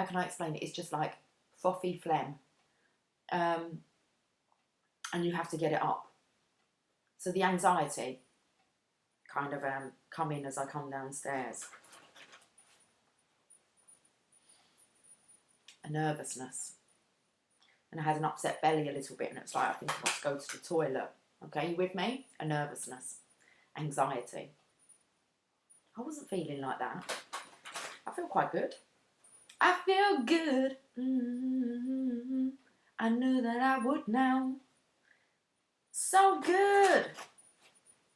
how can I explain it? It's just like frothy phlegm. And you have to get it up. So the anxiety kind of come in as I come downstairs. A nervousness. And I had an upset belly a little bit, and it was like, I think I must go to the toilet. Okay, you with me? A nervousness. Anxiety. I wasn't feeling like that. I feel quite good. I feel good. I knew that I would now. So good.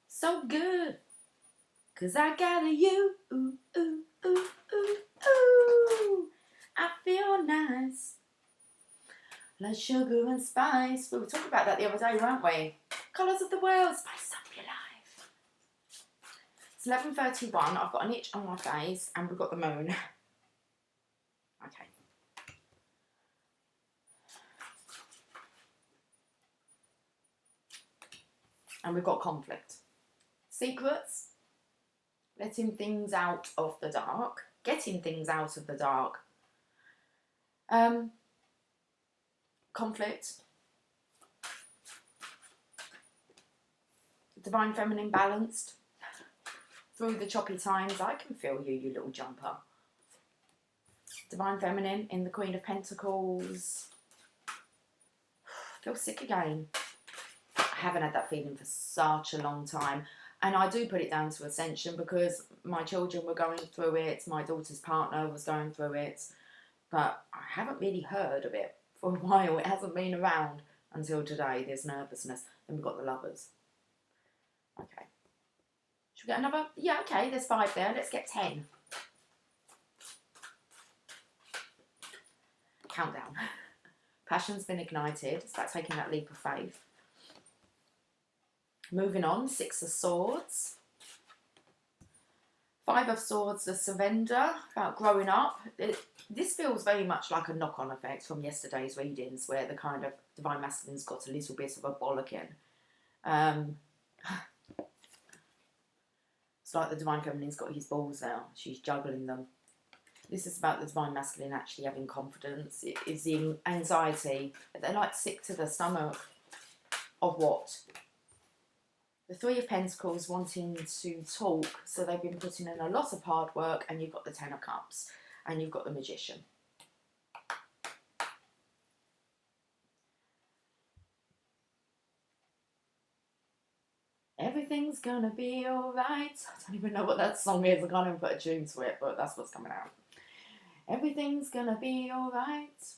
So good. 'Cause I got a you. Ooh, ooh, ooh, ooh, ooh. I feel nice. Like sugar and spice. We were talking about that the other day, weren't we? Colours of the world. Spice up your life. It's 11:31. I've got an itch on my face and we've got the moon. Okay. And we've got conflict. Secrets. Letting things out of the dark. Getting things out of the dark. Conflict. Divine feminine balanced. Through the choppy times, I can feel you, you little jumper. Divine feminine in the Queen of Pentacles. I feel sick again. I haven't had that feeling for such a long time. And I do put it down to ascension because my children were going through it. My daughter's partner was going through it. But I haven't really heard of it for a while. It hasn't been around until today. There's nervousness. Then we've got the lovers. Okay. Should we get another? Yeah, okay. There's 5 there. Let's get 10. Countdown. Passion's been ignited. It's about taking that leap of faith. Moving on. 6 of Swords. 5 of Swords, the surrender, about growing up. This feels very much like a knock-on effect from yesterday's readings where the kind of Divine Masculine's got a little bit of a bollocking. It's like the Divine Feminine's got his balls out. She's juggling them. This is about the Divine Masculine actually having confidence. It is the anxiety. They're like sick to the stomach of what? The 3 of Pentacles wanting to talk, so they've been putting in a lot of hard work, and you've got the 10 of Cups, and you've got the Magician. Everything's gonna be alright. I don't even know what that song is. I can't even put a tune to it, but that's what's coming out. Everything's gonna be alright.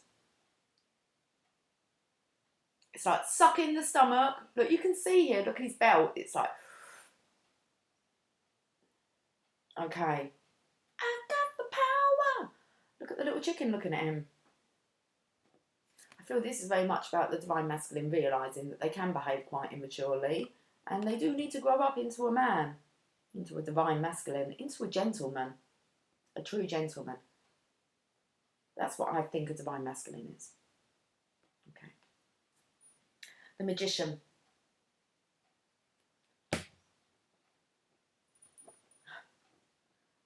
It's like sucking the stomach. Look, you can see here, look at his belt. It's like, okay. I got the power. Look at the little chicken looking at him. I feel this is very much about the Divine Masculine realising that they can behave quite immaturely and they do need to grow up into a man, into a Divine Masculine, into a gentleman, a true gentleman. That's what I think a Divine Masculine is. Okay. The Magician.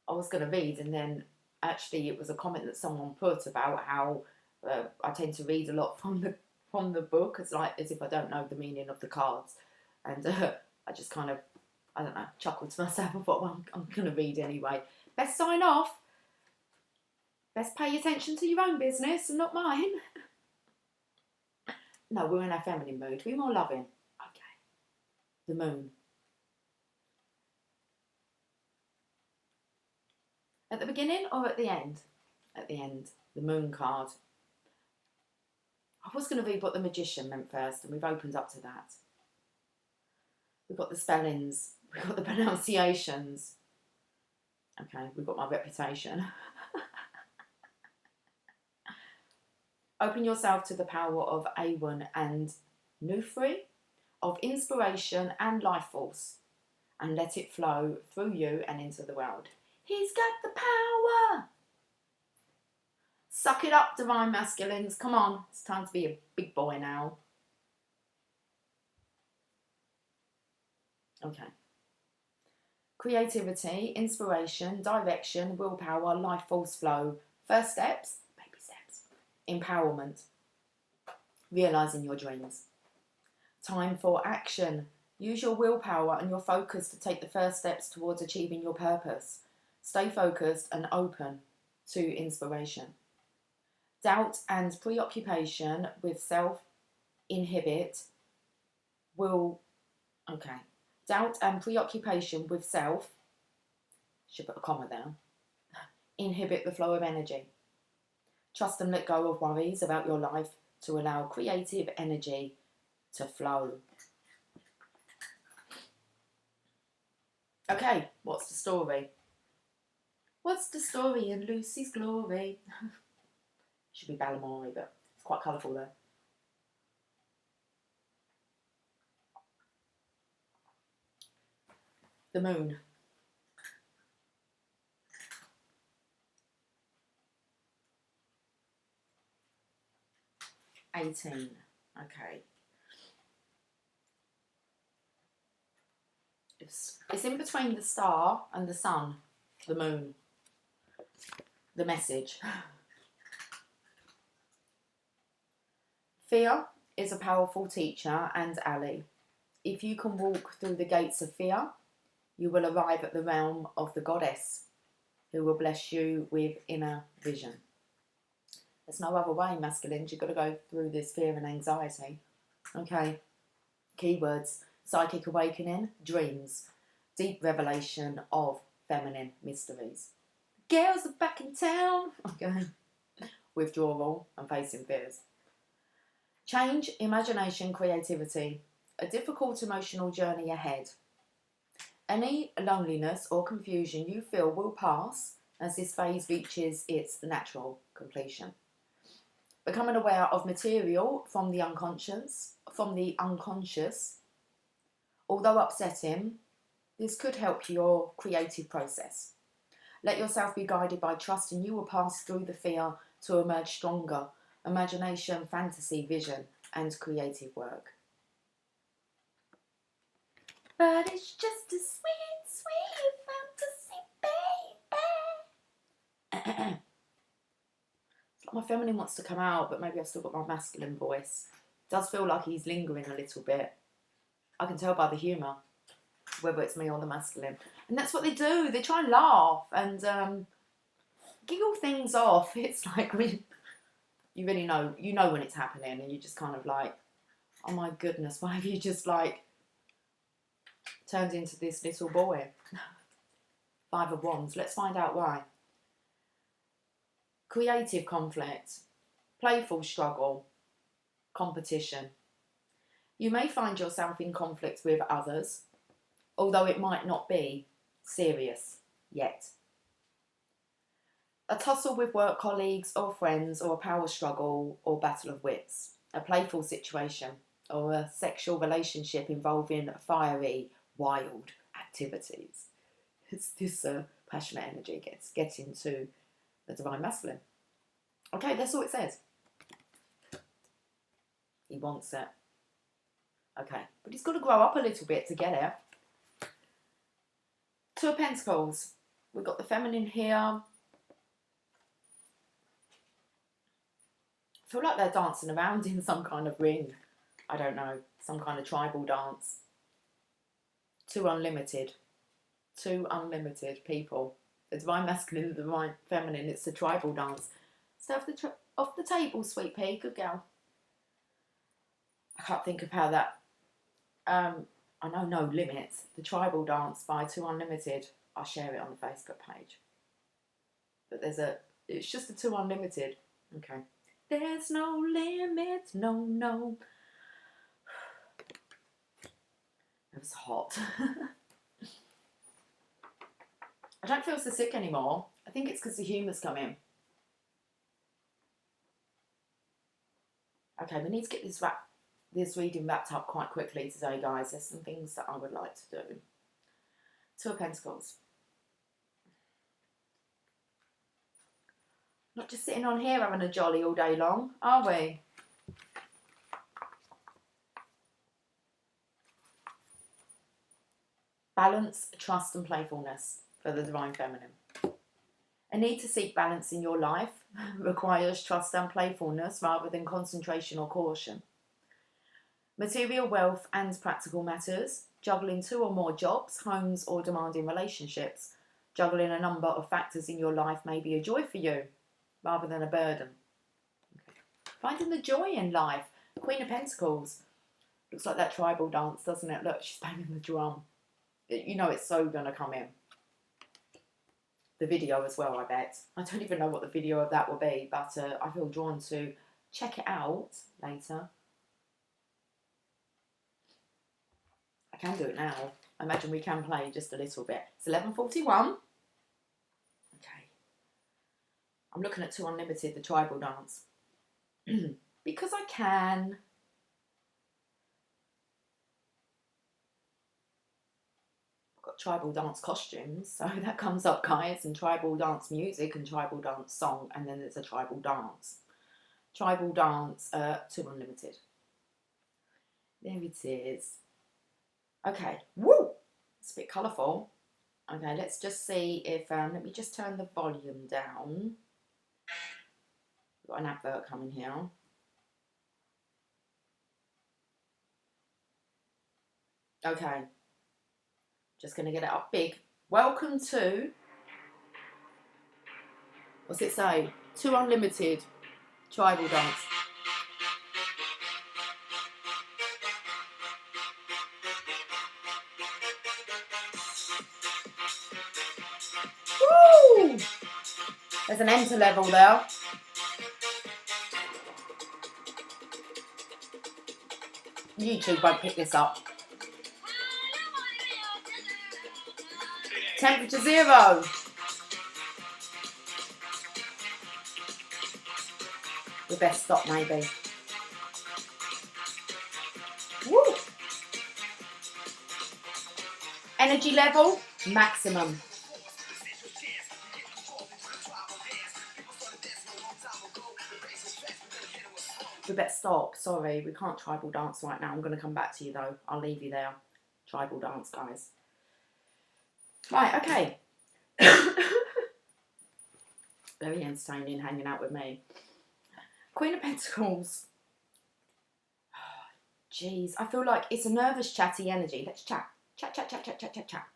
I was going to read, and then actually it was a comment that someone put about how I tend to read a lot from the book, as if I don't know the meaning of the cards, and I just kind of, I don't know, chuckled to myself and thought, well, I'm going to read anyway. Best sign off. Best pay attention to your own business and not mine. No, we're in our feminine mood. We're more loving. Okay. The Moon. At the beginning or at the end? At the end. The Moon card. I was going to read what the Magician meant first, and we've opened up to that. We've got the spellings. We've got the pronunciations. Okay, we've got my reputation. Open yourself to the power of Awen and Nufri, of inspiration and life force, and let it flow through you and into the world. He's got the power. Suck it up, Divine Masculines. Come on, it's time to be a big boy now. Okay. Creativity, inspiration, direction, willpower, life force flow. First steps, baby empowerment, realising your dreams. Time for action. Use your willpower and your focus to take the first steps towards achieving your purpose. Stay focused and open to inspiration. Doubt and preoccupation with self inhibit will, doubt and preoccupation with self, should put a comma down, inhibit the flow of energy. Trust and let go of worries about your life to allow creative energy to flow. Okay, what's the story? What's the story in Lucy's glory? Should be Balamori, but it's quite colourful though. The moon. 18. Okay. It's in between the star and the sun, the moon. The message. Fear is a powerful teacher and ally. If you can walk through the gates of fear, you will arrive at the realm of the goddess, who will bless you with inner vision. There's no other way, masculines. You've got to go through this fear and anxiety. Okay. Keywords: psychic awakening, dreams, deep revelation of feminine mysteries. Girls are back in town. Okay. Withdrawal and facing fears. Change, imagination, creativity. A difficult emotional journey ahead. Any loneliness or confusion you feel will pass as this phase reaches its natural completion. Becoming aware of material from the unconscious, although upsetting, this could help your creative process. Let yourself be guided by trust and you will pass through the fear to emerge stronger. Imagination, fantasy, vision, and creative work. But it's just a sweet, sweet fantasy, baby. It's like my feminine wants to come out, but maybe I've still got my masculine voice. It does feel like he's lingering a little bit. I can tell by the humour whether it's me or the masculine. And that's what they do. They try and laugh and giggle things off. It's like you really know, when it's happening, and you're just kind of like, oh my goodness, why have you just like turned into this little boy? 5 of Wands. Let's find out why. Creative conflict, playful struggle, competition. You may find yourself in conflict with others, although it might not be serious yet. A tussle with work colleagues or friends, or a power struggle or battle of wits. A playful situation or a sexual relationship involving fiery, wild activities. It's this passionate energy gets into the divine masculine. Okay, that's all it says. He wants it. Okay, but he's got to grow up a little bit to get it. 2 of Pentacles. We've got the feminine here. I feel like they're dancing around in some kind of ring. I don't know. Some kind of tribal dance. 2 unlimited. 2 unlimited people. The divine masculine and the divine feminine. It's a tribal dance. Stay off the table, sweet pea. Good girl. I can't think of how that... I know No Limits. The tribal dance by 2 Unlimited. I'll share it on the Facebook page. But it's just a 2 Unlimited. Okay. There's no limits, no. It was hot. I don't feel so sick anymore. I think it's because the humour's come in. Okay, we need to get this reading wrapped up quite quickly today, guys. There's some things that I would like to do. 2 of Pentacles. Not just sitting on here having a jolly all day long, are we? Balance, trust and playfulness for the divine feminine. A need to seek balance in your life requires trust and playfulness rather than concentration or caution. Material wealth and practical matters, juggling 2 or more jobs, homes, or demanding relationships. Juggling a number of factors in your life may be a joy for you rather than a burden. Okay. Finding the joy in life. Queen of Pentacles. Looks like that tribal dance, doesn't it? Look, she's banging the drum. You know it's so going to come in. The video as well, I bet. I don't even know what the video of that will be, but I feel drawn to check it out later. I can do it now. I imagine we can play just a little bit. It's 11:41. Okay. I'm looking at 2 Unlimited, the tribal dance. Because I can. I've got tribal dance costumes, so that comes up, guys, and tribal dance music and tribal dance song, and then there's a tribal dance. Tribal dance, 2 Unlimited. There it is. Okay, woo! It's a bit colourful. Okay, let's just see if, let me just turn the volume down. Got an advert coming here. Okay, just going to get it up big. Welcome to, what's it say? 2 Unlimited tribal dance. Woo! There's an enter level there. YouTube won't pick this up. Temperature 0. We best stop maybe. Woo! Energy level, maximum. We better stop. Sorry, we can't tribal dance right now. I'm going to come back to you though. I'll leave you there. Tribal dance, guys. Right, okay. Very entertaining hanging out with me. Queen of Pentacles. Jeez, I feel like it's a nervous, chatty energy. Let's chat. Chat, chat, chat, chat, chat, chat, chat.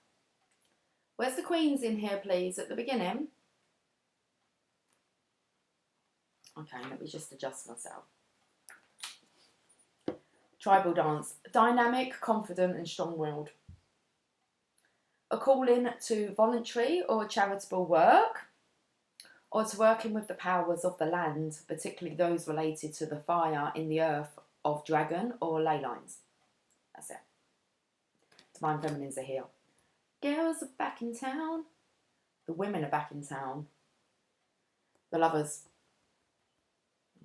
Where's the queens in here, please, at the beginning? Okay, let me just adjust myself. Tribal dance. Dynamic, confident and strong-willed. A calling to voluntary or charitable work, or to working with the powers of the land, particularly those related to the fire in the earth of dragon or ley lines. That's it. Divine feminines are here. Girls are back in town. The women are back in town. The lovers.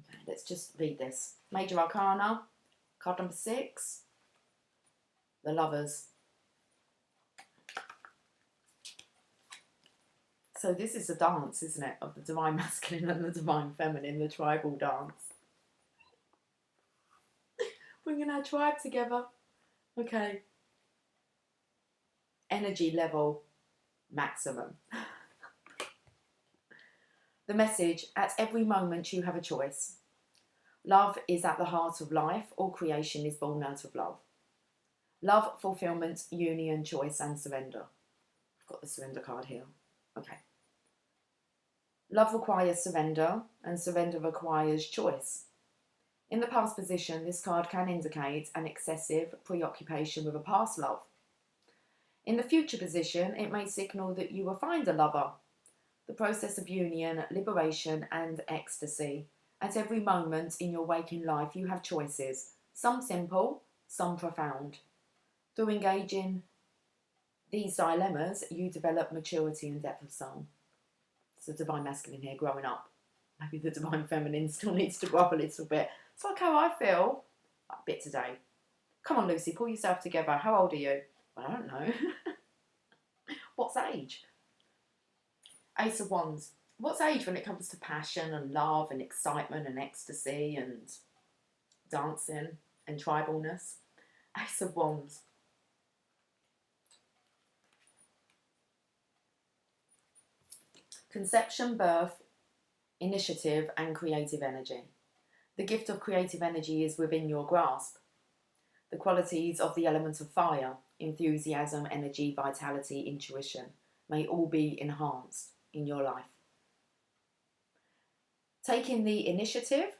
Okay, let's just read this. Major Arcana. Card number 6. The lovers. So this is a dance, isn't it? Of the divine masculine and the divine feminine, the tribal dance. Bringing our tribe together. Okay. Energy level, maximum. The message, at every moment you have a choice. Love is at the heart of life. All creation is born out of love. Love, fulfillment, union, choice and surrender. I've got the surrender card here. Okay. Love requires surrender, and surrender requires choice. In the past position, this card can indicate an excessive preoccupation with a past love. In the future position, it may signal that you will find a lover. The process of union, liberation and ecstasy. At every moment in your waking life, you have choices, some simple, some profound. Through engaging these dilemmas, you develop maturity and depth of soul. It's the divine masculine here growing up. Maybe the divine feminine still needs to grow up a little bit. It's like how I feel a bit today. Come on, Lucy, pull yourself together. How old are you? Well, I don't know. What's age? Ace of Wands. What's age when it comes to passion and love and excitement and ecstasy and dancing and tribalness? Ace of Wands. Conception, birth, initiative and creative energy. The gift of creative energy is within your grasp. The qualities of the element of fire, enthusiasm, energy, vitality, intuition, may all be enhanced in your life. Taking the initiative,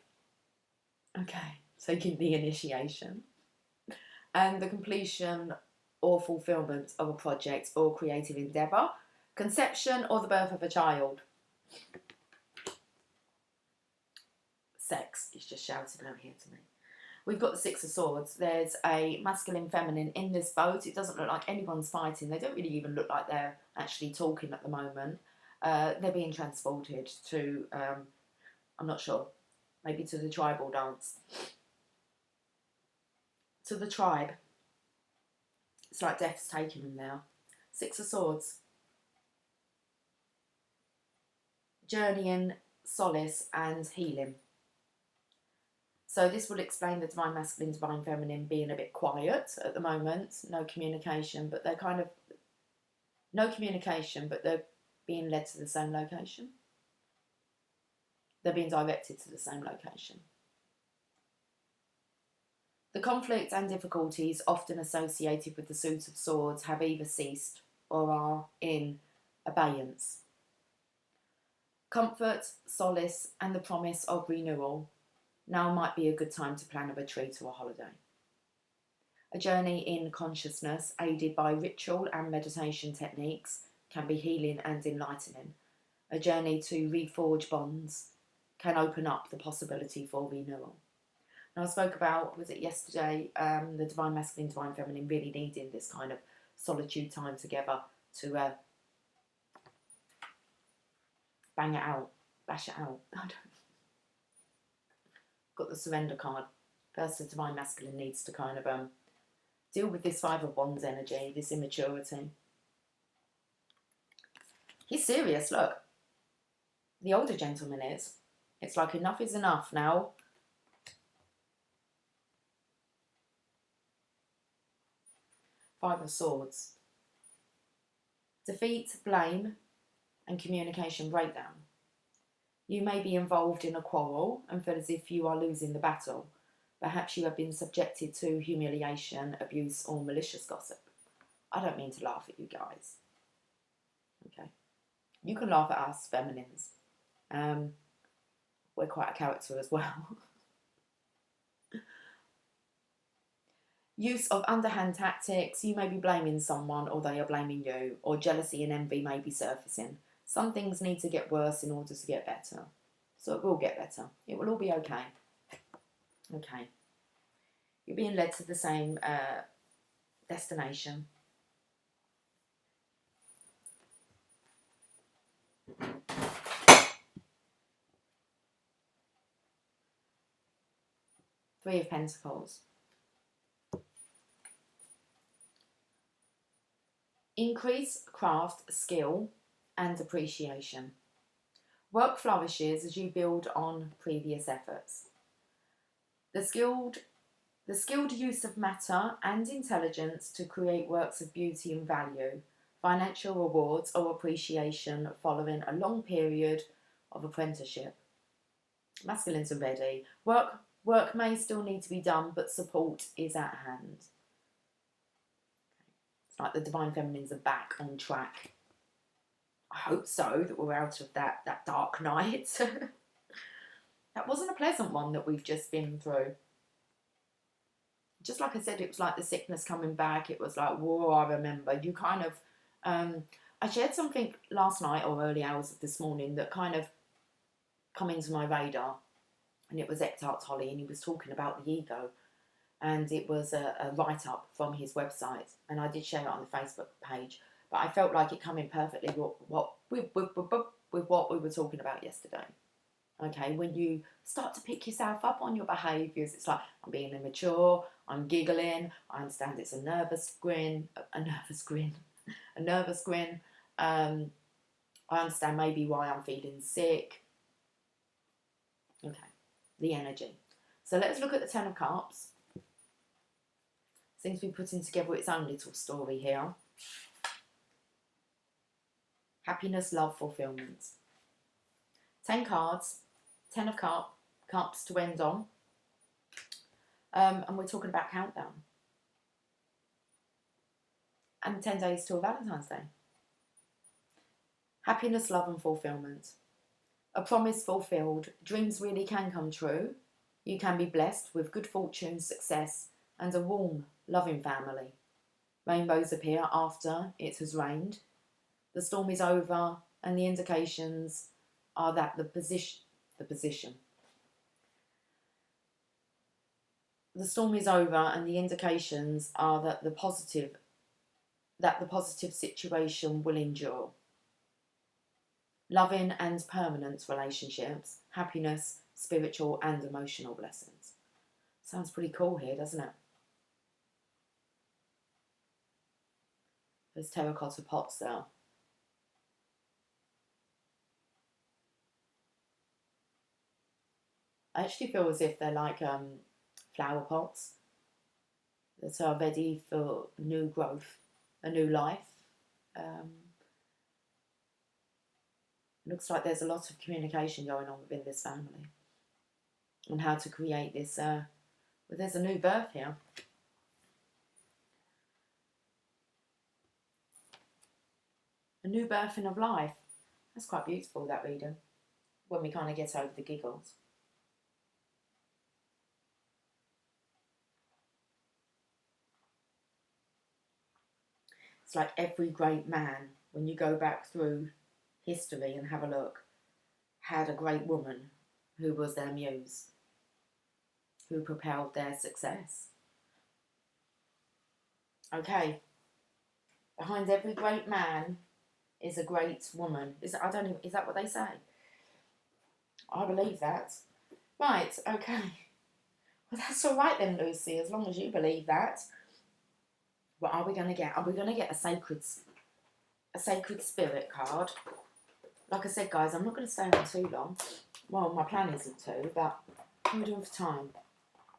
taking the initiation, and the completion or fulfillment of a project or creative endeavour, conception or the birth of a child. Sex is just shouted out here to me. We've got the Six of Swords. There's a masculine, feminine in this boat. It doesn't look like anyone's fighting. They don't really even look like they're actually talking at the moment. They're being transported to, I'm not sure, maybe to the tribal dance. To the tribe. It's like death's taking them now. Six of Swords. Journeying, solace and healing. So this will explain the divine masculine, divine feminine being a bit quiet at the moment. No communication, but they're they're being led to the same location. They're being directed to the same location. The conflict and difficulties often associated with the Suit of Swords have either ceased or are in abeyance. Comfort, solace and the promise of renewal. Now might be a good time to plan a retreat or a holiday. A journey in consciousness, aided by ritual and meditation techniques, can be healing and enlightening. A journey to reforge bonds can open up the possibility for renewal. Now I spoke about, was it yesterday, the divine masculine, divine feminine really needing this kind of solitude time together to bang it out, bash it out. Got the surrender card. First, the divine masculine needs to kind of deal with this Five of Wands energy, this immaturity. He's serious, look. The older gentleman is. It's like enough is enough now. Five of Swords. Defeat, blame and communication breakdown. You may be involved in a quarrel and feel as if you are losing the battle. Perhaps you have been subjected to humiliation, abuse or malicious gossip. I don't mean to laugh at you guys. Okay. You can laugh at us, feminines. We're quite a character as well. Use of underhand tactics. You may be blaming someone or they are blaming you, or jealousy and envy may be surfacing. Some things need to get worse in order to get better. So it will get better. It will all be okay. Okay. You're being led to the same destination. Three of Pentacles. Increase craft, skill and appreciation. Work flourishes as you build on previous efforts. The skilled use of matter and intelligence to create works of beauty and value, financial rewards or appreciation following a long period of apprenticeship. Masculines are ready. Work may still need to be done, but support is at hand. It's like the divine feminines are back on track. I hope so, that we're out of that dark night. That wasn't a pleasant one that we've just been through. Just like I said, it was like the sickness coming back. It was like, whoa, I remember. You kind of... I shared something last night or early hours of this morning that kind of come into my radar. And it was Eckhart Tolle, and he was talking about the ego. And it was a write-up from his website. And I did share it on the Facebook page. But I felt like it came in perfectly with what we were talking about yesterday. Okay, when you start to pick yourself up on your behaviours, it's like, I'm being immature, I'm giggling, I understand it's a nervous grin. I understand maybe why I'm feeling sick. Okay, the energy. So let's look at the Ten of Cups. Seems to be putting together its own little story here. Happiness, love, fulfillment. 10 cards, 10 of cups to end on. And we're talking about countdown. And 10 days till Valentine's Day. Happiness, love and fulfillment. A promise fulfilled. Dreams really can come true. You can be blessed with good fortune, success and a warm, loving family. Rainbows appear after it has rained. The storm is over and the indications are that the storm is over and the indications are that the positive situation will endure. Loving and permanent relationships, happiness, spiritual and emotional blessings. Sounds pretty cool here, doesn't it? Those terracotta pots there. I actually feel as if they're like flower pots that are ready for new growth, a new life. Looks like there's a lot of communication going on within this family on how to create this. Well, there's a new birth here. A new birthing of life. That's quite beautiful, that reading, when we kind of get over the giggles. It's like every great man, when you go back through history and have a look, had a great woman who was their muse, who propelled their success. Okay, behind every great man is a great woman. Is that what they say? I believe that. Right, okay. Well, that's all right then, Lucy, as long as you believe that. What are we going to get? Are we going to get a sacred spirit card? Like I said, guys, I'm not going to stay on too long. Well, my plan isn't to, but what are we doing for time?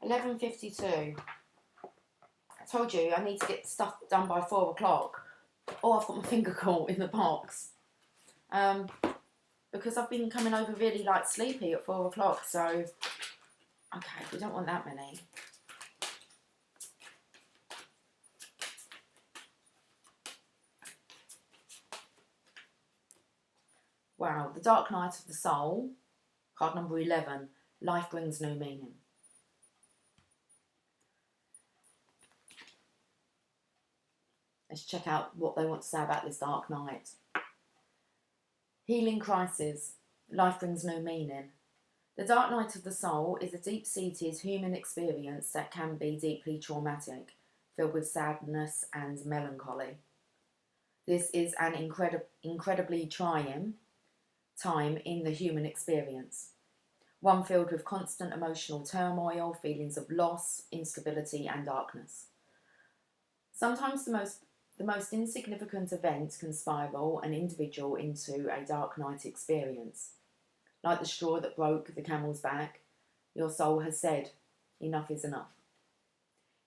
11:52. I told you I need to get stuff done by 4 o'clock. Oh, I've got my finger caught in the box. Because I've been coming over really like sleepy at 4 o'clock, so okay, we don't want that many. Wow, the Dark Night of the Soul, card number 11, life brings new meaning. Let's check out what they want to say about this dark night. Healing crisis, life brings no meaning. The dark night of the soul is a deep-seated human experience that can be deeply traumatic, filled with sadness and melancholy. This is an incredibly trying time in the human experience, one filled with constant emotional turmoil, feelings of loss, instability and darkness. Sometimes the most insignificant event can spiral an individual into a dark night experience. Like the straw that broke the camel's back, your soul has said, enough is enough.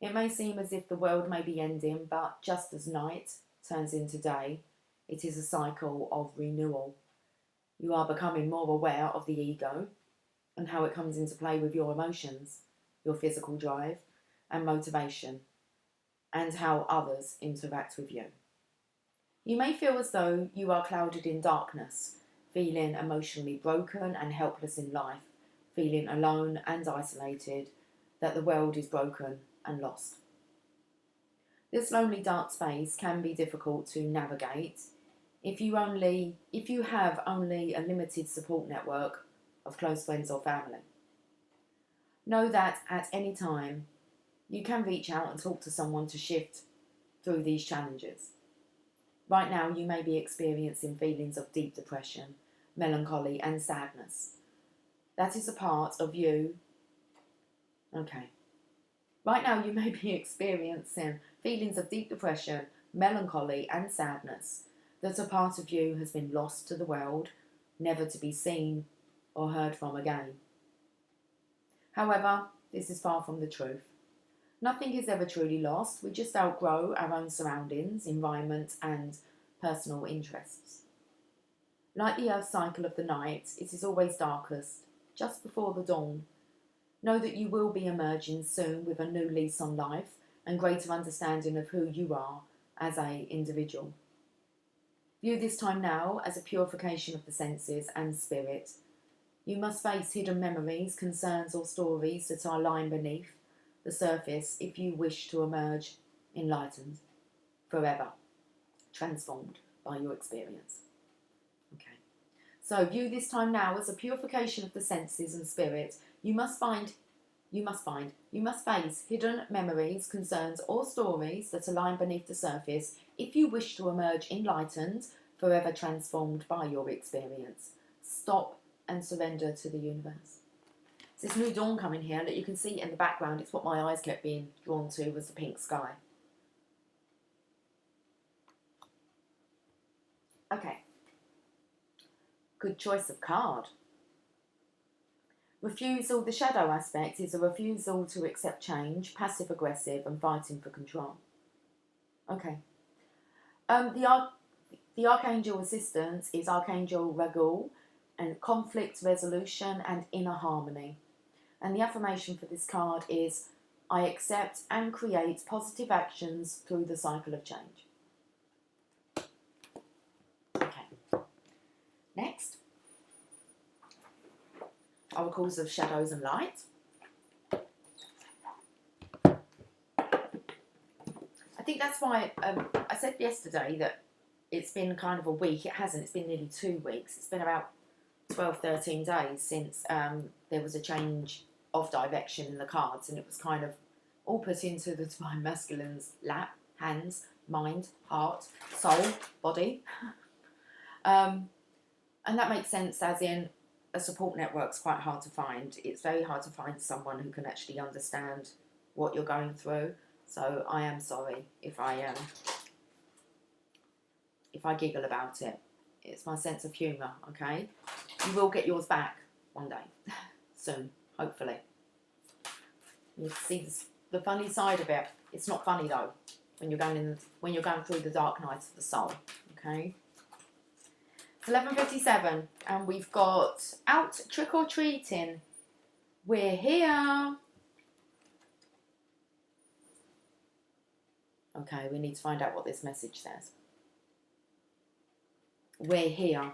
It may seem as if the world may be ending, but just as night turns into day, it is a cycle of renewal. You are becoming more aware of the ego and how it comes into play with your emotions, your physical drive and motivation, and how others interact with you. You may feel as though you are clouded in darkness, feeling emotionally broken and helpless in life, feeling alone and isolated, that the world is broken and lost. This lonely dark space can be difficult to navigate if you have only a limited support network of close friends or family. Know that at any time you can reach out and talk to someone to shift through these challenges. Right now you may be experiencing feelings of deep depression, melancholy and sadness. That is a part of you. Okay. Right now you may be experiencing feelings of deep depression, melancholy and sadness, that a part of you has been lost to the world, never to be seen or heard from again. However, this is far from the truth. Nothing is ever truly lost. We just outgrow our own surroundings, environment and personal interests. Like the earth cycle of the night, it is always darkest, just before the dawn. Know that you will be emerging soon with a new lease on life and greater understanding of who you are as an individual. View this time now as a purification of the senses and spirit. You must face hidden memories, concerns or stories that are lying beneath the surface if you wish to emerge enlightened, forever, transformed by your experience. Okay. So view this time now as a purification of the senses and spirit. You must face hidden memories, concerns or stories that are lying beneath the surface if you wish to emerge enlightened, forever transformed by your experience. Stop and surrender to the universe. It's this new dawn coming here that you can see in the background. It's what my eyes kept being drawn to, was the pink sky. Okay. Good choice of card. Refusal, the shadow aspect, is a refusal to accept change, passive aggressive and fighting for control. Okay. The Archangel Assistance is Archangel Raguel, and conflict resolution and inner harmony. And the affirmation for this card is, I accept and create positive actions through the cycle of change. Okay. Next. Oracles of Shadows and Light. I think that's why I said yesterday that it's been kind of a week. It hasn't. It's been nearly 2 weeks. It's been about 12, 13 days since there was a change of direction in the cards, and it was kind of all put into the Divine Masculine's lap, hands, mind, heart, soul, body. And that makes sense, as in a support network's quite hard to find. It's very hard to find someone who can actually understand what you're going through. So I am sorry if I giggle about it. It's my sense of humour, okay? You will get yours back one day, soon, hopefully. You see the funny side of it. It's not funny though when you're going through the dark nights of the soul, okay? It's 11:57 and we've got out trick or treating. We're here. Okay, we need to find out what this message says. We're here.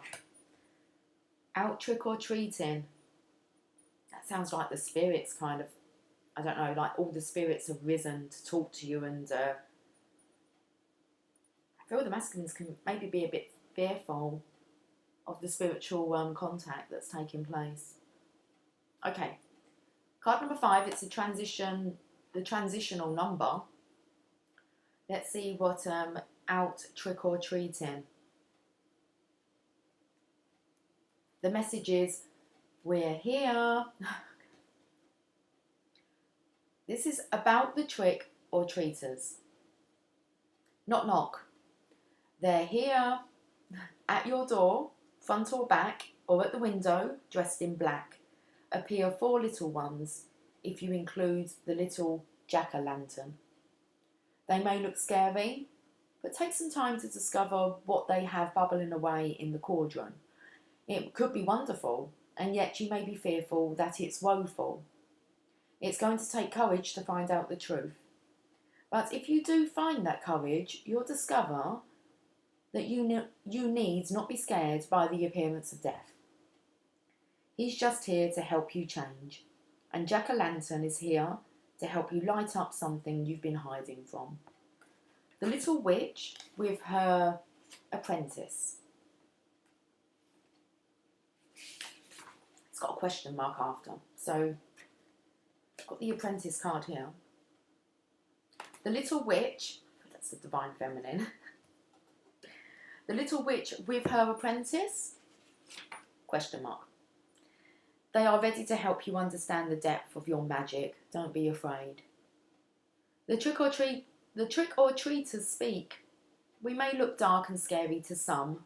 Out trick or treating. That sounds like the spirits kind of, I don't know, like all the spirits have risen to talk to you, and I feel the masculines can maybe be a bit fearful of the spiritual contact that's taking place. Okay, card number 5, it's the transitional number. Let's see what out trick or treating. The message is, we're here. This is about the trick or treaters. Knock knock. They're here at your door, front or back, or at the window, dressed in black. Appear 4 little ones, if you include the little jack-o'-lantern. They may look scary, but take some time to discover what they have bubbling away in the cauldron. It could be wonderful, and yet you may be fearful that it's woeful. It's going to take courage to find out the truth. But if you do find that courage, you'll discover that you need not be scared by the appearance of death. He's just here to help you change, and Jack-o'-lantern is here to help you light up something you've been hiding from. The little witch with her apprentice. It's got a question mark after. So, I've got the apprentice card here. The little witch, that's the divine feminine. The little witch with her apprentice, question mark. They are ready to help you understand the depth of your magic. Don't be afraid. The trick or treaters speak. We may look dark and scary to some,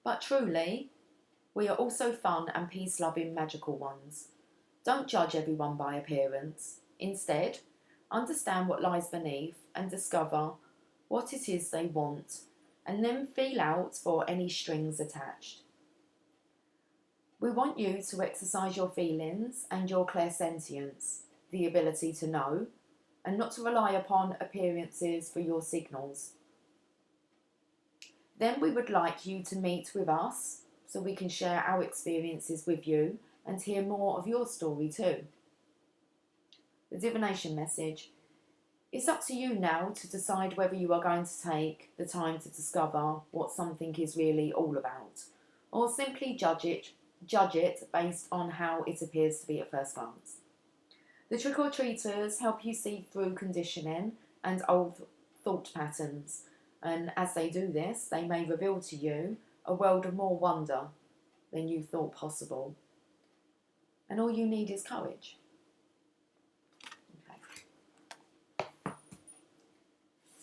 but truly, we are also fun and peace-loving magical ones. Don't judge everyone by appearance. Instead, understand what lies beneath and discover what it is they want, and then feel out for any strings attached. We want you to exercise your feelings and your clairsentience, the ability to know, and not to rely upon appearances for your signals. Then we would like you to meet with us so we can share our experiences with you and hear more of your story too. The divination message. It's up to you now to decide whether you are going to take the time to discover what something is really all about, or simply judge it based on how it appears to be at first glance. The trick-or-treaters help you see through conditioning and old thought patterns, and as they do this, they may reveal to you a world of more wonder than you thought possible. And all you need is courage.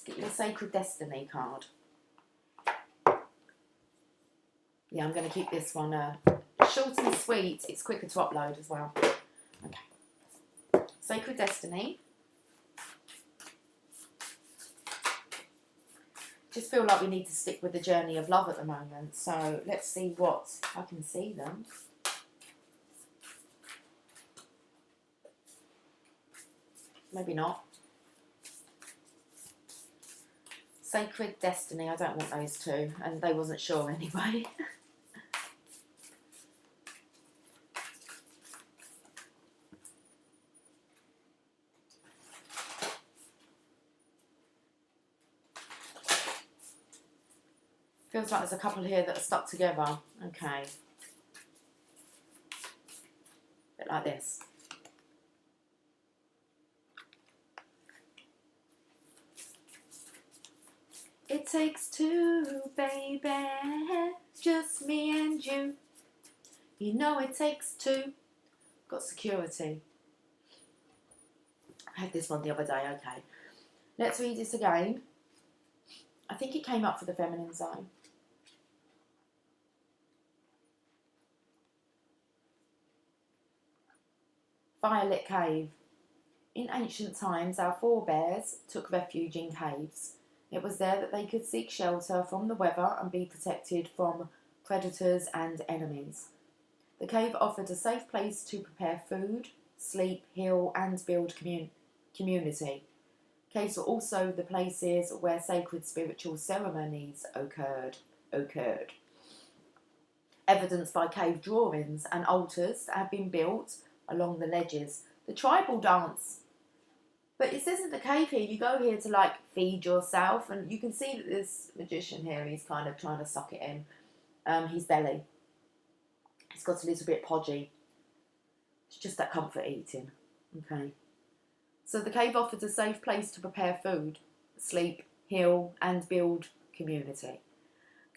Get your Sacred Destiny card. Yeah, I'm going to keep this one short and sweet. It's quicker to upload as well. Okay. Sacred Destiny. Just feel like we need to stick with the journey of love at the moment. So let's see what I can see them. Maybe not. Sacred Destiny, I don't want those two, and they wasn't sure anyway. Feels like there's a couple here that are stuck together. Okay. Bit like this. It takes two, baby, just me and you. You know it takes two. Got security. I had this one the other day, okay. Let's read this again. I think it came up for the feminine zone. Firelit cave. In ancient times, our forebears took refuge in caves. It was there that they could seek shelter from the weather and be protected from predators and enemies. The cave offered a safe place to prepare food, sleep, heal, and build community. Caves were also the places where sacred spiritual ceremonies occurred. Evidenced by cave drawings and altars that have been built along the ledges. The tribal dance. But it says in the cave here, you go here to like feed yourself, and you can see that this magician here, he's kind of trying to suck it in. His belly. It's got a little bit podgy. It's just that comfort eating. Okay. So the cave offers a safe place to prepare food, sleep, heal, and build community.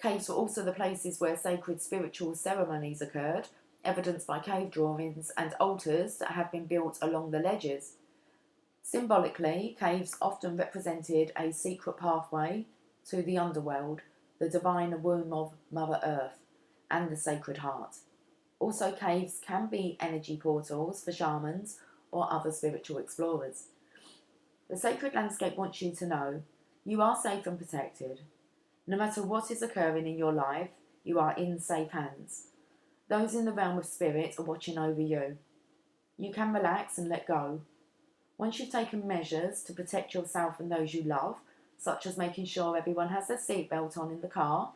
Caves were also the places where sacred spiritual ceremonies occurred, evidenced by cave drawings and altars that have been built along the ledges. Symbolically, caves often represented a secret pathway to the underworld, the divine womb of Mother Earth, and the Sacred Heart. Also, caves can be energy portals for shamans or other spiritual explorers. The sacred landscape wants you to know you are safe and protected. No matter what is occurring in your life, you are in safe hands. Those in the realm of spirit are watching over you. You can relax and let go. Once you've taken measures to protect yourself and those you love, such as making sure everyone has their seatbelt on in the car,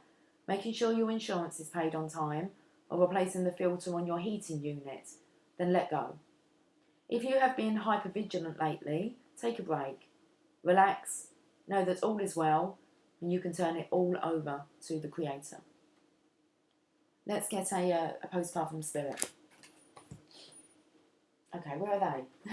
making sure your insurance is paid on time, or replacing the filter on your heating unit, then let go. If you have been hypervigilant lately, take a break. Relax, know that all is well, and you can turn it all over to the Creator. Let's get a postcard from Spirit. Okay, where are they?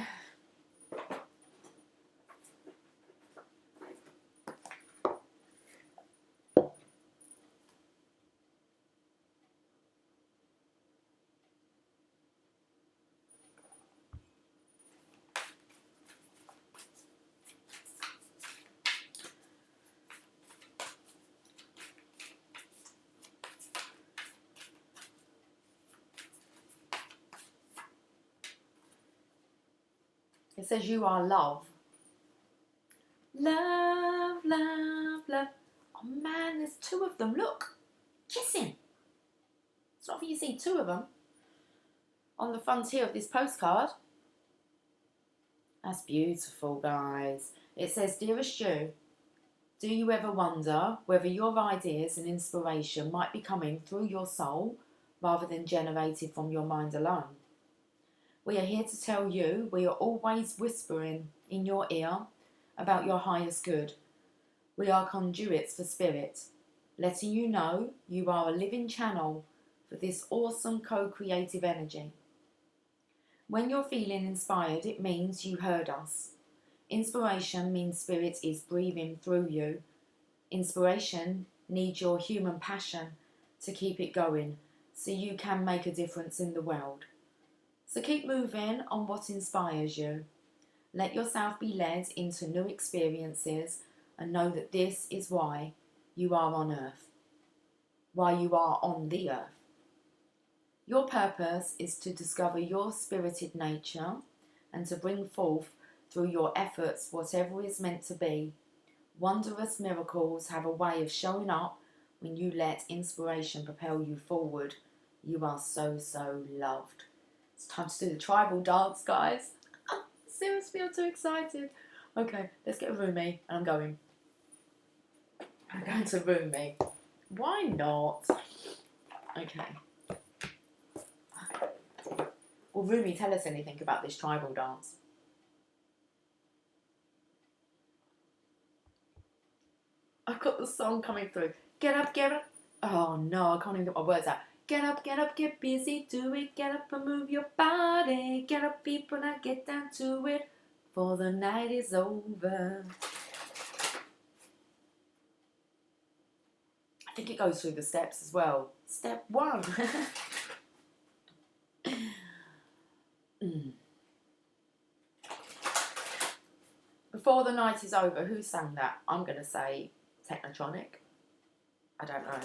It says you are love. Love, love, love. Oh man, there's two of them. Look, kissing. It's not often you see two of them. on the front here of this postcard. That's beautiful, guys. It says, Dearest Ju, do you ever wonder whether your ideas and inspiration might be coming through your soul rather than generated from your mind alone? We are here to tell you we are always whispering in your ear about your highest good. We are conduits for spirit, letting you know you are a living channel for this awesome co-creative energy. When you're feeling inspired, it means you heard us. Inspiration means spirit is breathing through you. Inspiration needs your human passion to keep it going so you can make a difference in the world. So keep moving on what inspires you. Let yourself be led into new experiences and know that this is why you are on earth, why you are on the earth. Your purpose is to discover your spirited nature and to bring forth through your efforts whatever is meant to be. Wondrous miracles have a way of showing up when you let inspiration propel you forward. You are so, so loved. It's time to do the tribal dance, guys. Seriously, I'm too excited. Okay, let's get a roomie, and I'm going. I'm going to roomie. Why not? Okay. Will Rumi tell us anything about this tribal dance? I've got the song coming through. Get up, get up. Oh no, I can't even get my words out. Get up, get busy, do it. Get up and move your body. Get up, people, now get down to it. For the night is over. I think it goes through the steps as well. Step 1. Before the night is over, who sang that? I'm going to say Technotronic. I don't know.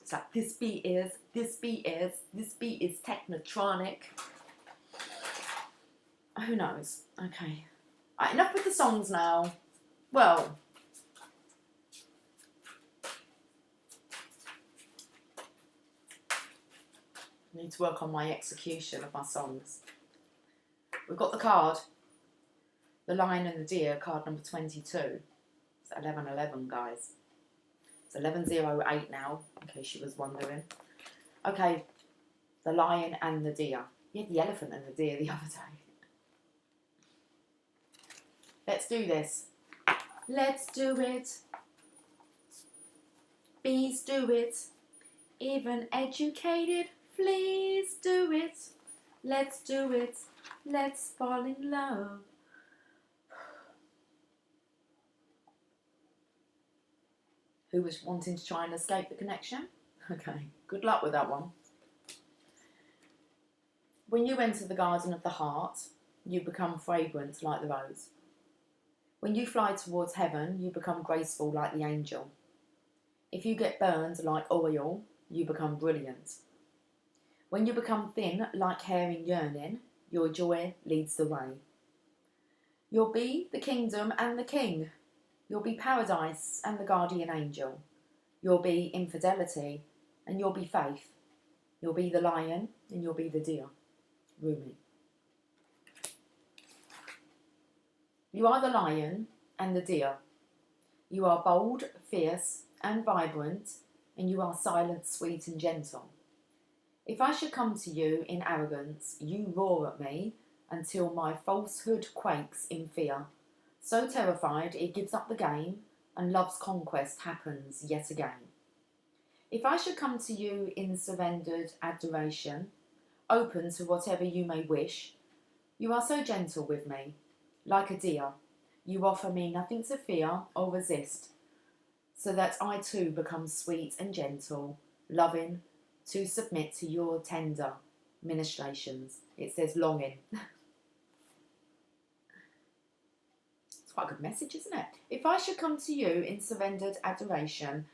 It's like, this beat is Technotronic. Who knows? Okay. Right, enough with the songs now. Well, I need to work on my execution of my songs. We've got the card. The Lion and the Deer, card number 22. It's 1111, guys. It's 1108 now, in case you was wondering. Okay, the Lion and the Deer. You had the elephant and the deer the other day. Let's do this. Let's do it. Bees do it. Even educated fleas do it. Let's do it. Let's fall in love. Who was wanting to try and escape the connection? Okay, good luck with that one. When you enter the garden of the heart, you become fragrant like the rose. When you fly towards heaven, you become graceful like the angel. If you get burned like oil, you become brilliant. When you become thin like hair in yearning, your joy leads the way. You'll be the kingdom and the king. You'll be paradise and the guardian angel. You'll be infidelity and you'll be faith. You'll be the lion and you'll be the deer. Rumi. You are the lion and the deer. You are bold, fierce and vibrant, and you are silent, sweet and gentle. If I should come to you in arrogance, you roar at me until my falsehood quakes in fear. So terrified it gives up the game and love's conquest happens yet again. If I should come to you in surrendered adoration, open to whatever you may wish, you are so gentle with me, like a deer. You offer me nothing to fear or resist, so that I too become sweet and gentle, loving, to submit to your tender ministrations. It says longing. It's quite a good message, isn't it? If I should come to you in surrendered adoration,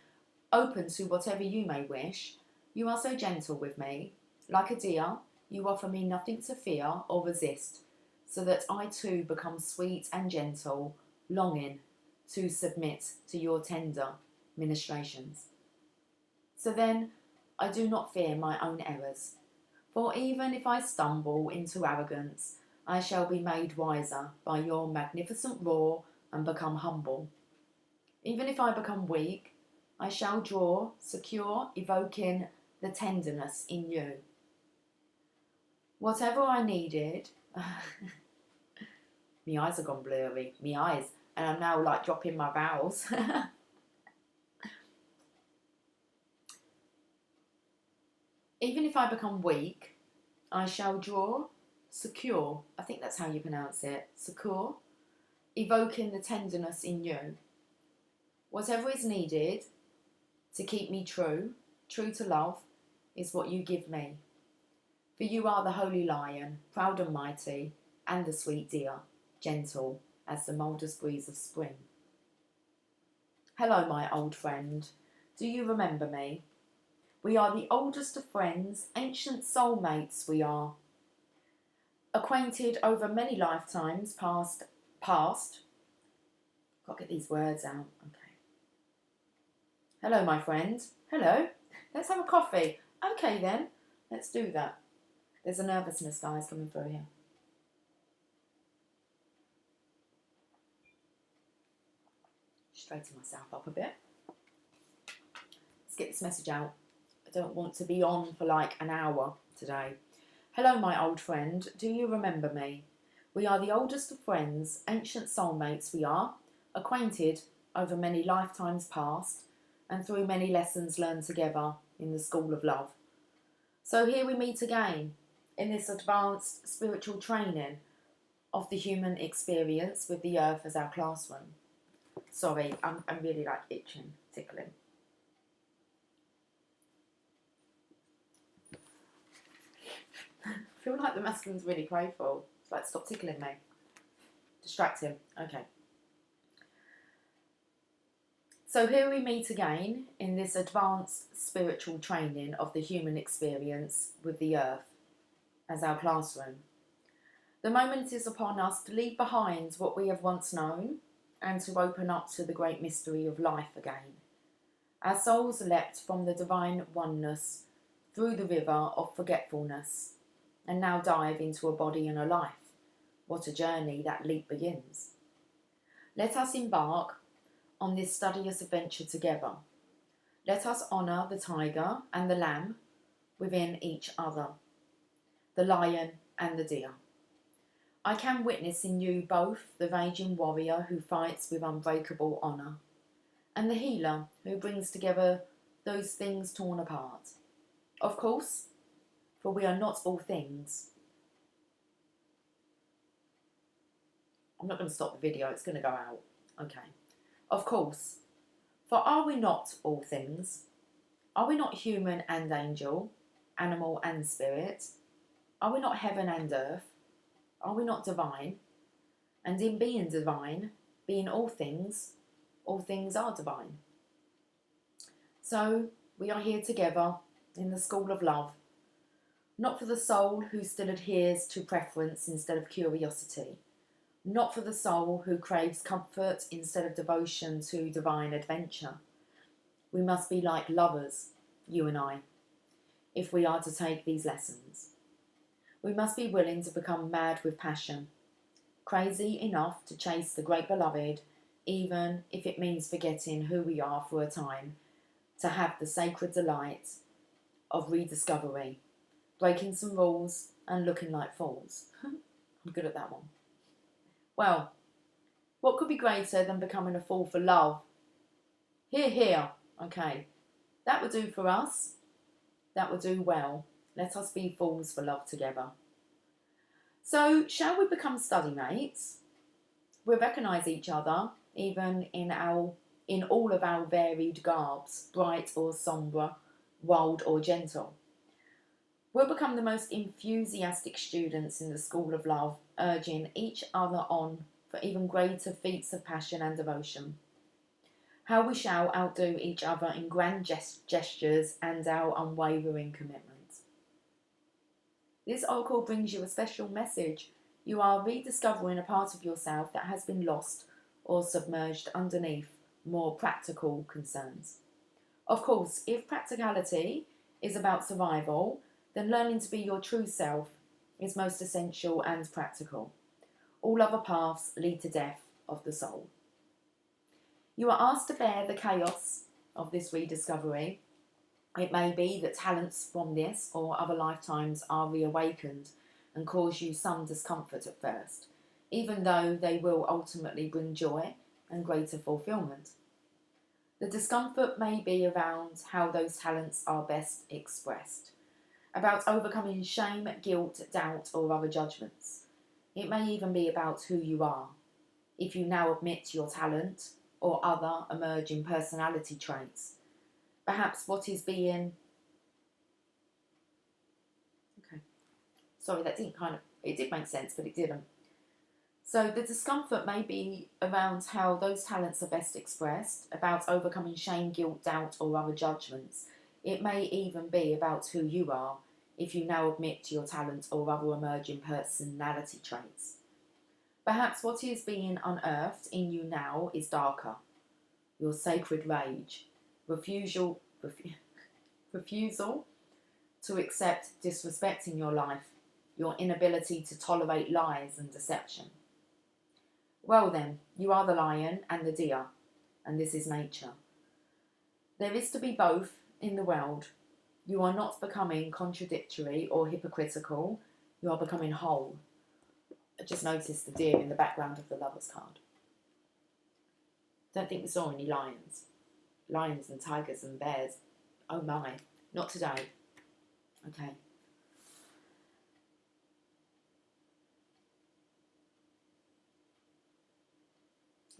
open to whatever you may wish, you are so gentle with me, like a deer. You offer me nothing to fear or resist, so that I too become sweet and gentle, longing to submit to your tender ministrations. So then I do not fear my own errors, For even if I stumble into arrogance, I shall be made wiser by your magnificent roar and become humble. Even if I become weak, I shall draw, secure, evoking the tenderness in you. Whatever I needed, my eyes have gone blurry, my eyes, and I'm now like dropping my vowels. Even if I become weak, I shall draw, secure, I think that's how you pronounce it, secure, evoking the tenderness in you. Whatever is needed to keep me true to love, is what you give me. For you are the holy lion, proud and mighty, and the sweet deer, gentle as the mildest breeze of spring. Hello, my old friend. Do you remember me? We are the oldest of friends, ancient soulmates we are. Acquainted over many lifetimes past. Gotta get these words out. Okay. Hello, my friend. Hello. Let's have a coffee. Okay then. Let's do that. There's a nervousness, guys, coming through here. Straighten myself up a bit. Let's get this message out. I don't want to be on for like an hour today. Hello, my old friend. Do you remember me? We are the oldest of friends, ancient soulmates we are, acquainted over many lifetimes past, and through many lessons learned together in the school of love. So here we meet again in this advanced spiritual training of the human experience with the earth as our classroom. Sorry, I'm really like itching, tickling. I feel like the masculine's really playful. It's like, stop tickling me. Distract him. Okay. So here we meet again in this advanced spiritual training of the human experience with the earth as our classroom. The moment is upon us to leave behind what we have once known and to open up to the great mystery of life again. Our souls leapt from the divine oneness through the river of forgetfulness and now dive into a body and a life. What a journey that leap begins. Let us embark on this studious adventure together. Let us honour the tiger and the lamb within each other, the lion and the deer. I can witness in you both the raging warrior who fights with unbreakable honour, and the healer who brings together those things torn apart. Of course, for we are not all things. I'm not going to stop the video, it's going to go out. Okay. Of course, for are we not all things? Are we not human and angel, animal and spirit? Are we not heaven and earth? Are we not divine? And in being divine, being all things are divine. So we are here together in the school of love, not for the soul who still adheres to preference instead of curiosity, not for the soul who craves comfort instead of devotion to divine adventure. We must be like lovers, you and I, if we are to take these lessons. We must be willing to become mad with passion, crazy enough to chase the great beloved, even if it means forgetting who we are for a time, to have the sacred delight of rediscovery, breaking some rules and looking like fools. I'm good at that one. Well, what could be greater than becoming a fool for love? Hear, hear. Okay, that would do for us. That would do well. Let us be fools for love together. So, shall we become study mates? We'll recognise each other, even in all of our varied garbs, bright or sombre, wild or gentle. We'll become the most enthusiastic students in the school of love, urging each other on for even greater feats of passion and devotion. How we shall outdo each other in grand gestures and our unwavering commitment. This oracle brings you a special message. You are rediscovering a part of yourself that has been lost or submerged underneath more practical concerns. Of course, if practicality is about survival, then learning to be your true self is most essential and practical. All other paths lead to death of the soul. You are asked to bear the chaos of this rediscovery. It may be that talents from this or other lifetimes are reawakened and cause you some discomfort at first, even though they will ultimately bring joy and greater fulfillment. The discomfort may be around how those talents are best expressed, about overcoming shame, guilt, doubt, or other judgments. It may even be about who you are, if you now admit your talent or other emerging personality traits. Perhaps what is being... Okay. Sorry, that didn't it did make sense, but it didn't. So the discomfort may be around how those talents are best expressed, about overcoming shame, guilt, doubt, or other judgments. It may even be about who you are, if you now admit your talent or other emerging personality traits. Perhaps what is being unearthed in you now is darker. Your sacred rage, refusal to accept disrespect in your life, your inability to tolerate lies and deception. Well then, you are the lion and the deer, and this is nature. There is to be both in the world. You are not becoming contradictory or hypocritical, you are becoming whole. I just noticed the deer in the background of the Lover's card. Don't think we saw any lions. Lions and tigers and bears. Oh my, not today. Okay.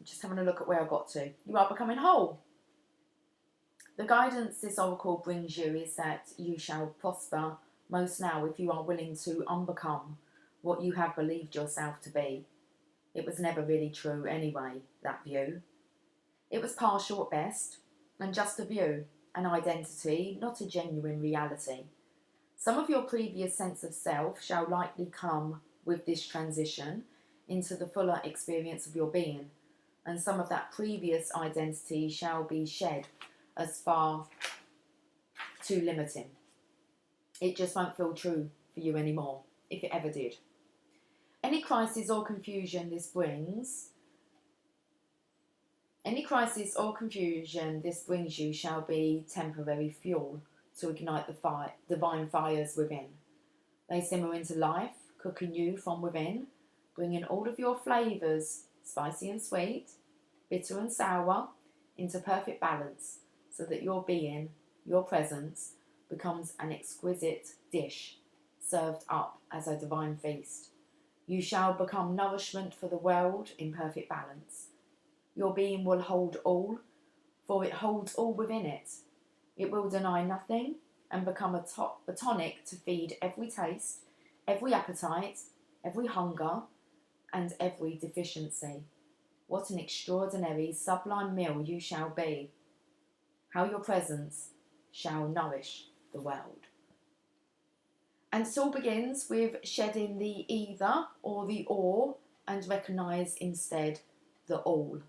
Just having a look at where I got to. You are becoming whole. The guidance this oracle brings you is that you shall prosper most now if you are willing to unbecome what you have believed yourself to be. It was never really true anyway, that view. It was partial at best, and just a view, an identity, not a genuine reality. Some of your previous sense of self shall likely come with this transition into the fuller experience of your being, and some of that previous identity shall be shed as far too limiting. It just won't feel true for you anymore, if it ever did. Any crisis or confusion this brings you shall be temporary fuel to ignite the divine fires within. They simmer into life, cooking you from within, bringing all of your flavours, spicy and sweet, bitter and sour, into perfect balance, so that your being, your presence, becomes an exquisite dish, served up as a divine feast. You shall become nourishment for the world in perfect balance. Your being will hold all, for it holds all within it. It will deny nothing and become a tonic to feed every taste, every appetite, every hunger, and every deficiency. What an extraordinary, sublime meal you shall be. How your presence shall nourish the world. And it all begins with shedding the either or the or and recognise instead the all.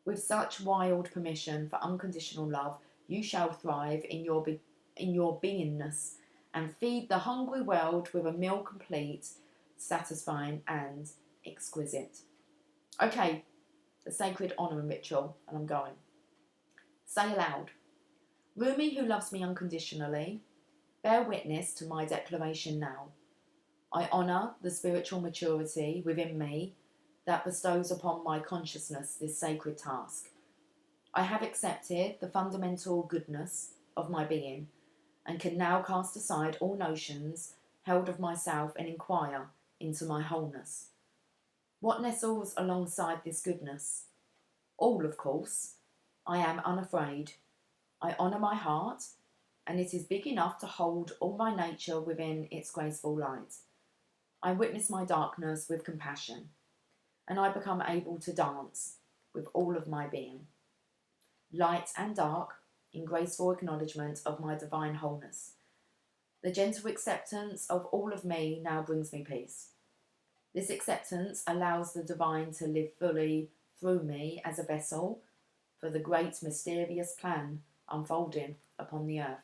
With such wild permission for unconditional love, you shall thrive in your beingness and feed the hungry world with a meal complete, satisfying and exquisite. Okay, the sacred honour and ritual, and I'm going. Say aloud, Rumi, who loves me unconditionally, bear witness to my declaration now. I honour the spiritual maturity within me that bestows upon my consciousness this sacred task. I have accepted the fundamental goodness of my being and can now cast aside all notions held of myself and inquire into my wholeness. What nestles alongside this goodness? All, of course. I am unafraid. I honour my heart, and it is big enough to hold all my nature within its graceful light. I witness my darkness with compassion, and I become able to dance with all of my being. Light and dark, in graceful acknowledgement of my divine wholeness. The gentle acceptance of all of me now brings me peace. This acceptance allows the divine to live fully through me as a vessel for the great mysterious plan unfolding upon the earth.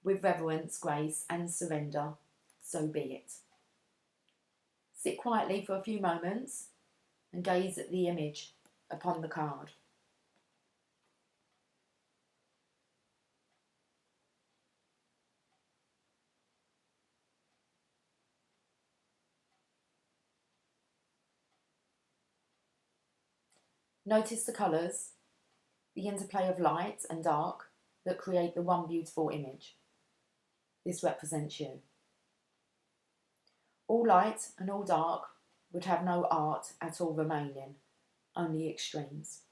With reverence, grace and surrender, so be it. Sit quietly for a few moments and gaze at the image upon the card. Notice the colours, the interplay of light and dark that create the one beautiful image. This represents you. All light and all dark would have no art at all remaining, only extremes.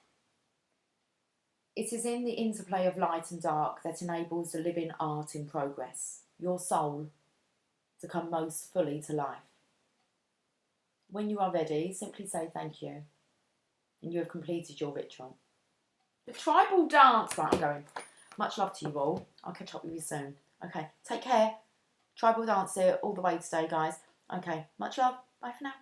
It is in the interplay of light and dark that enables the living art in progress, your soul, to come most fully to life. When you are ready, simply say thank you, and you have completed your ritual. The tribal dance. Right, I'm going. Much love to you all. I'll catch up with you soon. Okay, take care. Tribal dance here all the way today, guys. Okay, much love. Bye for now.